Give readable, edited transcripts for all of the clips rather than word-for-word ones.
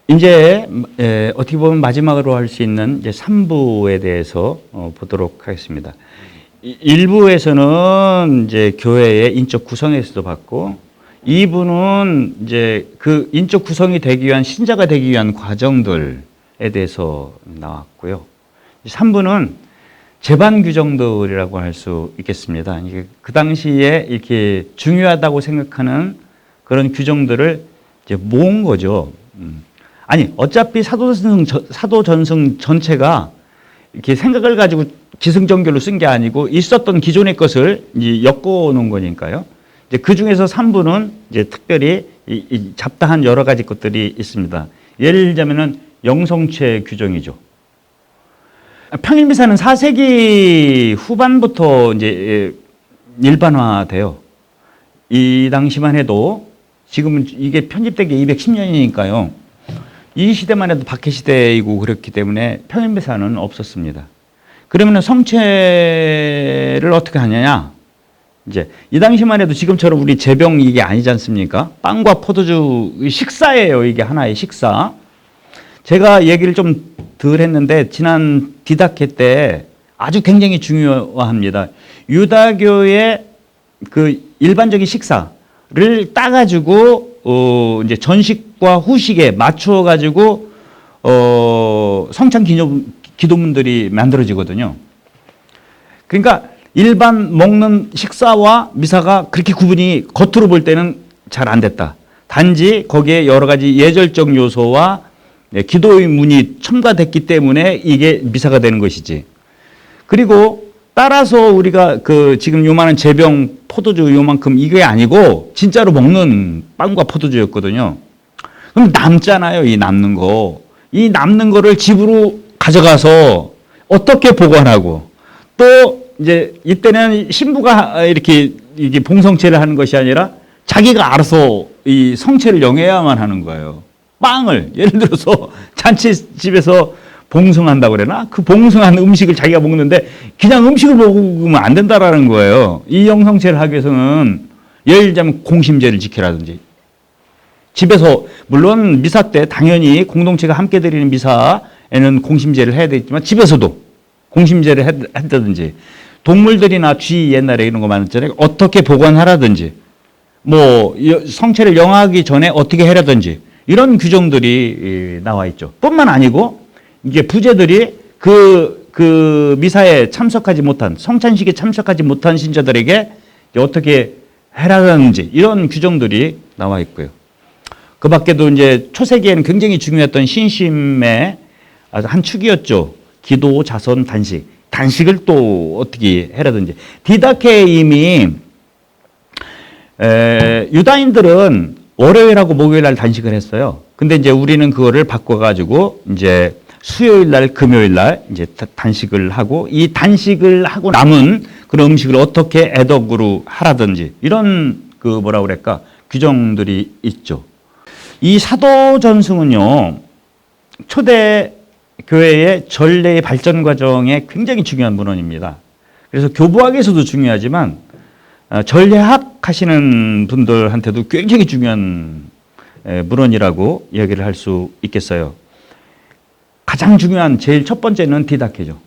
이제 어떻게 보면 마지막으로 할 수 있는 이제 3부에 대해서 보도록 하겠습니다. 1부에서는 이제 교회의 인적 구성에서도 봤고, 2부는 이제 그 인적 구성이 되기 위한 신자가 되기 위한 과정들에 대해서 나왔고요. 3부는 재반 규정들이라고 할 수 있겠습니다. 이게 그 당시에 이렇게 중요하다고 생각하는 그런 규정들을 이제 모은 거죠. 아니, 어차피 사도전승 전체가 이렇게 생각을 가지고 기승전결로 쓴 게 아니고 있었던 기존의 것을 이제 엮어 놓은 거니까요. 이제 그 중에서 3부는 이제 특별히 이 잡다한 여러 가지 것들이 있습니다. 예를 들자면은 영성체 규정이죠. 평일미사는 4세기 후반부터 이제 일반화돼요. 이 당시만 해도 지금은 이게 편집된 게 210년이니까요. 이 시대만 해도 박해시대이고 그렇기 때문에 평일미사는 없었습니다. 그러면 성체를 어떻게 하느냐? 이제 이 당시만 해도 지금처럼 우리 제병 이게 아니지 않습니까? 빵과 포도주 식사예요. 이게 하나의 식사. 제가 얘기를 좀 덜 했는데 지난 디다케 때 아주 굉장히 중요합니다. 유다교의 그 일반적인 식사를 따가지고 이제 전식과 후식에 맞추어 가지고 성찬 기도문들이 만들어지거든요. 그러니까 일반 먹는 식사와 미사가 그렇게 구분이 겉으로 볼 때는 잘 안 됐다. 단지 거기에 여러 가지 예절적 요소와 기도의 문이 첨가됐기 때문에 이게 미사가 되는 것이지. 그리고 따라서 우리가 그 지금 요만한 제병 포도주 요만큼 이게 아니고 진짜로 먹는 빵과 포도주였거든요. 그럼 남잖아요. 이 남는 거. 이 남는 거를 집으로 가져가서 어떻게 보관하고, 또 이제 이때는 신부가 이렇게 봉성체를 하는 것이 아니라 자기가 알아서 이 성체를 영해야만 하는 거예요. 빵을 예를 들어서 잔치집에서 봉성한다고 그러나 그 봉성한 음식을 자기가 먹는데 그냥 음식을 먹으면 안 된다라는 거예요. 이 영성체를 하기 위해서는 예를 들자면 공심제를 지키라든지, 집에서 물론 미사 때 당연히 공동체가 함께 드리는 미사에는 공심제를 해야 되겠지만 집에서도 공심제를 한다든지, 동물들이나 쥐 옛날에 이런 거 많았잖아요. 어떻게 보관하라든지, 뭐 성체를 영하기 전에 어떻게 해라든지 이런 규정들이 나와 있죠. 뿐만 아니고 이게 부제들이 그 미사에 참석하지 못한, 성찬식에 참석하지 못한 신자들에게 어떻게 해라든지 이런 규정들이 나와 있고요. 그 밖에도 이제 초세기에는 굉장히 중요했던 신심의 한 축이었죠. 기도, 자선, 단식. 단식을 또 어떻게 해라든지. 디다케에 이미 유다인들은 월요일하고 목요일 날 단식을 했어요. 근데 이제 우리는 그거를 바꿔가지고 이제 수요일 날, 금요일 날 이제 단식을 하고, 이 단식을 하고 남은 그런 음식을 어떻게 애덕으로 하라든지 이런 그 뭐라 그럴까 규정들이 있죠. 이 사도전승은요, 초대 교회의 전례의 발전 과정에 굉장히 중요한 문헌입니다. 그래서 교부학에서도 중요하지만 전례학 하시는 분들한테도 굉장히 중요한 문헌이라고 이야기를 할 수 있겠어요. 가장 중요한 제일 첫 번째는 디다케죠.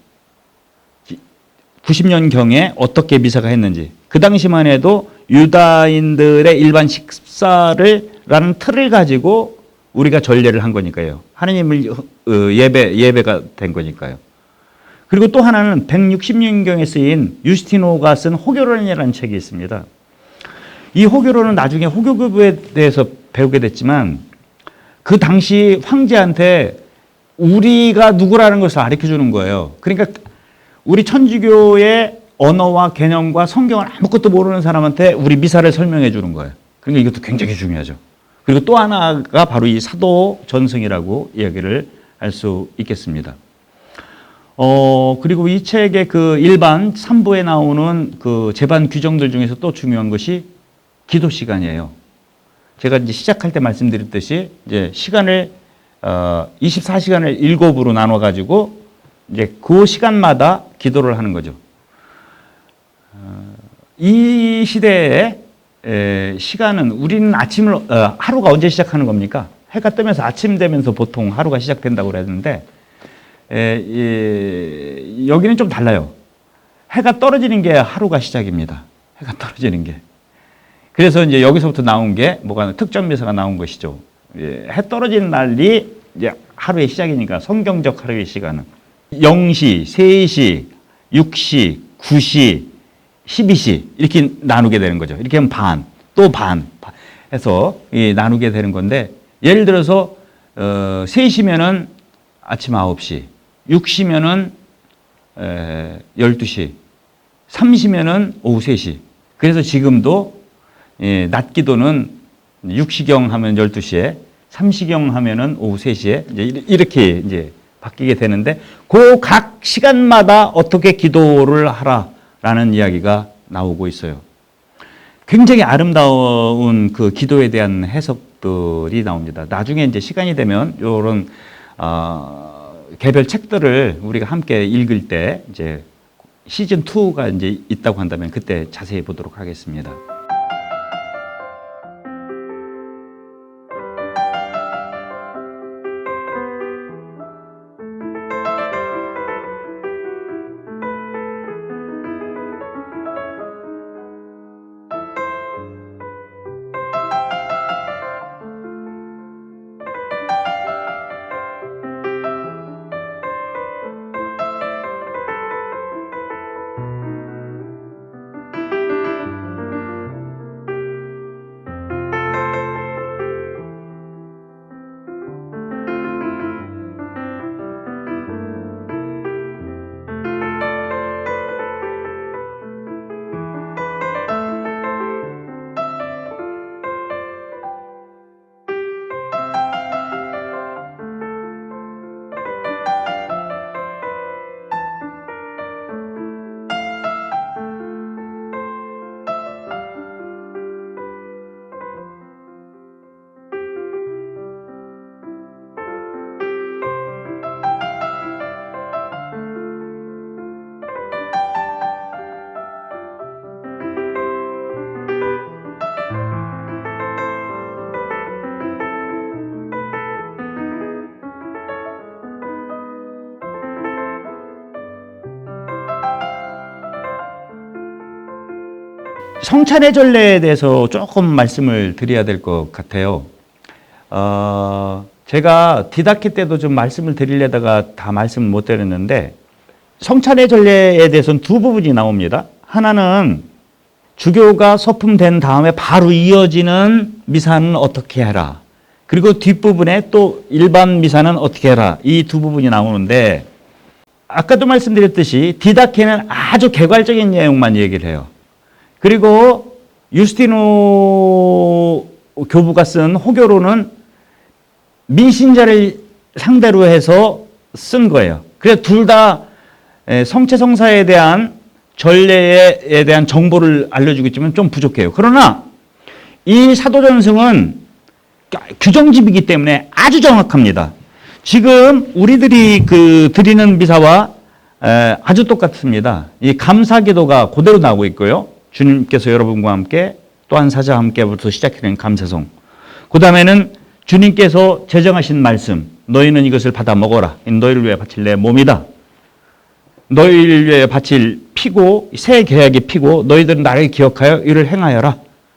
90년경에 어떻게 미사가 했는지, 그 당시만 해도 유다인들의 일반 식사를 라는 틀을 가지고 우리가 전례를 한 거니까요. 하느님을 예배가 된 거니까요. 그리고 또 하나는 160년경에 쓰인 유스티노가 쓴 호교론이라는 책이 있습니다. 이 호교론은 나중에 호교교부에 대해서 배우게 됐지만 그 당시 황제한테 우리가 누구라는 것을 가르쳐 주는 거예요. 그러니까 우리 천주교의 언어와 개념과 성경을 아무것도 모르는 사람한테 우리 미사를 설명해 주는 거예요. 그러니까 이것도 굉장히 중요하죠. 그리고 또 하나가 바로 이 사도 전승이라고 이야기를 할 수 있겠습니다. 그리고 이 책의 그 일반 3부에 나오는 그 제반 규정들 중에서 또 중요한 것이 기도 시간이에요. 제가 이제 시작할 때 말씀드렸듯이 이제 시간을 24시간을 7으로 나눠 가지고 이제 그 시간마다 기도를 하는 거죠. 이 시대에 시간은 우리는 아침을 하루가 언제 시작하는 겁니까? 해가 뜨면서 아침 되면서 보통 하루가 시작된다고 그랬는데 여기는 좀 달라요. 해가 떨어지는 게 하루가 시작입니다. 해가 떨어지는 게. 그래서 이제 여기서부터 나온 게 뭐가 특정 미사가 나온 것이죠. 해 떨어지는 날이 이제 하루의 시작이니까 성경적 하루의 시간은 0시, 3시, 6시, 9시, 12시 이렇게 나누게 되는 거죠. 이렇게 하면 반, 또 반 해서 나누게 되는 건데 예를 들어서 3시면은 아침 9시, 6시면은 12시, 3시면은 오후 3시. 그래서 지금도 낮 기도는 6시경 하면 12시에 3시경 하면은 오후 3시에 이렇게 이제 바뀌게 되는데 그 각 시간마다 어떻게 기도를 하라라는 이야기가 나오고 있어요. 굉장히 아름다운 그 기도에 대한 해석들이 나옵니다. 나중에 이제 시간이 되면 이런 개별 책들을 우리가 함께 읽을 때 이제 시즌 2가 이제 있다고 한다면 그때 자세히 보도록 하겠습니다. 성찬의 전례에 대해서 조금 말씀을 드려야 될 것 같아요. 제가 디다케 때도 좀 말씀을 드리려다가 다 말씀을 못 드렸는데 성찬의 전례에 대해서는 두 부분이 나옵니다. 하나는 주교가 소품된 다음에 바로 이어지는 미사는 어떻게 해라. 그리고 뒷부분에 또 일반 미사는 어떻게 해라. 이 두 부분이 나오는데 아까도 말씀드렸듯이 디다케는 아주 개괄적인 내용만 얘기를 해요. 그리고 유스티누 교부가 쓴 호교로는 민신자를 상대로 해서 쓴 거예요. 그래서 둘 다 성체성사에 대한 전례에 대한 정보를 알려주고 있지만 좀 부족해요. 그러나 이 사도전승은 규정집이기 때문에 아주 정확합니다. 지금 우리들이 드리는 미사와 아주 똑같습니다. 이 감사기도가 그대로 나오고 있고요. 주님께서 여러분과 함께 또한 사자와 함께부터 시작하는 감사송. 그 다음에는 주님께서 제정하신 말씀, 너희는 이것을 받아 먹어라. 너희를 위해 바칠 내 몸이다. 너희를 위해 바칠 피고 새 계약의 피고 너희들은 나를 기억하여 이를 행하여라.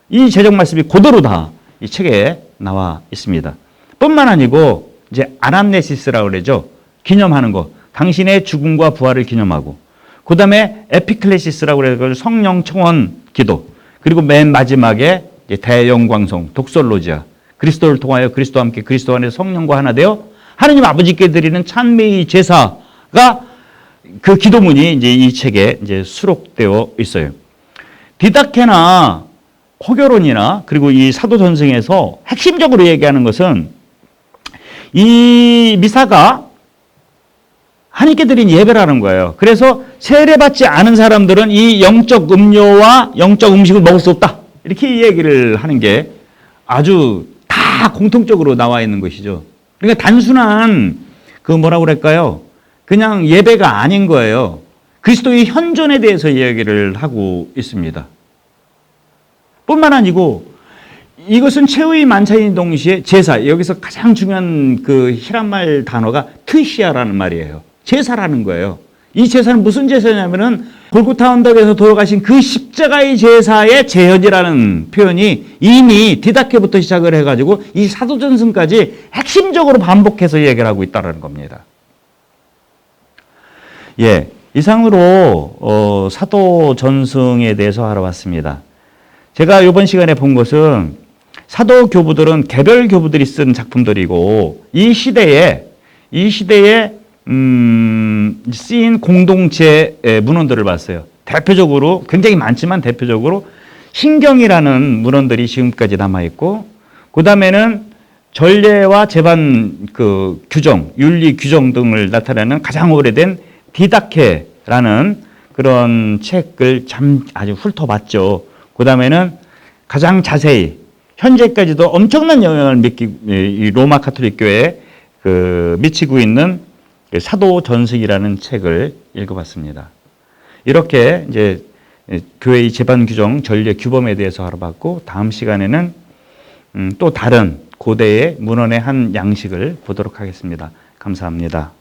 이 제정 말씀이 그대로 다 이 책에 나와 있습니다. 뿐만 아니고 이제 아남네시스라고 그러죠. 기념하는 거. 당신의 죽음과 부활을 기념하고 그 다음에 에피클레시스라고 그래서 성령 청원 기도. 그리고 맨 마지막에 대영광송, 독설로지아. 그리스도를 통하여 그리스도와 함께 그리스도 안에서 성령과 하나 되어 하느님 아버지께 드리는 찬미의 제사가 그 기도문이 이제 이 책에 이제 수록되어 있어요. 디다케나 호교론이나 그리고 이 사도전승에서 핵심적으로 얘기하는 것은 이 미사가 하나님께 드린 예배라는 거예요. 그래서 세례받지 않은 사람들은 이 영적 음료와 영적 음식을 먹을 수 없다. 이렇게 얘기를 하는 게 아주 다 공통적으로 나와 있는 것이죠. 그러니까 단순한 뭐라고 그럴까요? 그냥 예배가 아닌 거예요. 그리스도의 현존에 대해서 이야기를 하고 있습니다. 뿐만 아니고 이것은 최후의 만찬인 동시에 제사, 여기서 가장 중요한 그 히란말 단어가 트시아라는 말이에요. 제사라는 거예요. 이 제사는 무슨 제사냐면은 골고타 언덕에서 돌아가신 그 십자가의 제사의 재현이라는 표현이 이미 디다케부터 시작을 해가지고 이 사도전승까지 핵심적으로 반복해서 얘기를 하고 있다는 겁니다. 예, 이상으로 사도전승에 대해서 알아봤습니다. 제가 이번 시간에 본 것은 사도 교부들은 개별 교부들이 쓴 작품들이고 이 시대에 쓰인 공동체 문헌들을 봤어요. 대표적으로 굉장히 많지만 대표적으로 신경이라는 문헌들이 지금까지 남아 있고 그 다음에는 전례와 제반 그 규정, 윤리 규정 등을 나타내는 가장 오래된 디다케라는 그런 책을 아주 훑어봤죠. 그 다음에는 가장 자세히 현재까지도 엄청난 영향을 이 로마 가톨릭 교회에 미치고 있는 사도전승이라는 책을 읽어봤습니다. 이렇게 이제 교회의 제반 규정, 전례, 규범에 대해서 알아봤고 다음 시간에는 또 다른 고대의 문헌의 한 양식을 보도록 하겠습니다. 감사합니다.